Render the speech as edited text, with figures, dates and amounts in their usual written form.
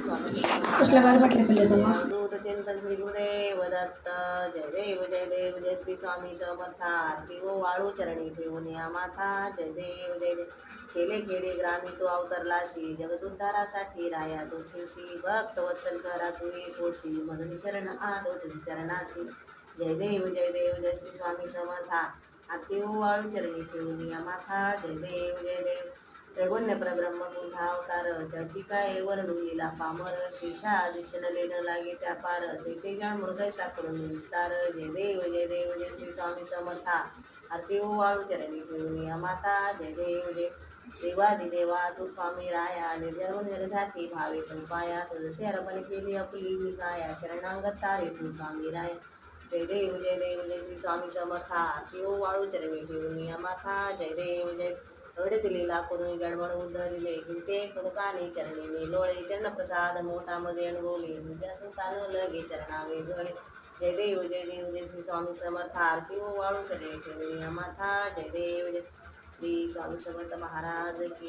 स्वामी कसल्या बाहेर बाटल्या पडल्या तुला? दूत चिंतन श्री गुरुदेव दत्त. जय देव जय श्री स्वामी समर्था. आरती ओ वाळू चरणी ठेवून या माथा. जय देव छेले खेडे ग्रामी तू अवतरलासी. जगदुद्धारासाठी राया तुझीसी. भक्त वत्सल करा तू कोसी. म्हणून शरण आलो तुझी चरणासी. जय देव जय श्री स्वामी समर्था. आरती ओ वाळू चरणी ठेवून या माथा. जय देव त्रैगुण्य परब्रह्म तुझा अवतार. त्याची काय वर्णुलीला पामर. शेषा दिशन लेन लागे त्या पार. ते जाण मृदय साकरून विस्तार. जय देव जय श्री स्वामी समर्था. आरती ओ वाळू चरणी ठेवून या माता. जय देव देवादिदेवा तू स्वामी राया. निर्जन जगधाती भावे तू पाया. तुझसे अर्पण केली आपली मी काया. शरणांगत तारे तू स्वामी राया. जय देव जय श्री स्वामी समर्था. आरती ओ वाळू चरणी ठेवून या माथा. जय देव एवढे दिलेला करून गडबड उद्धरिले. हिंते कुडकाने चरणीने लोळे. चरण प्रसाद मोठा मध्ये अनुभवले. तुझ्या सुतान लगे चरणावे गळे. जय देव जय श्री स्वामी समर्थ. आरती ओ वाळू चरणी ठेवून या माथा. जय देव श्री स्वामी समर्थ महाराज की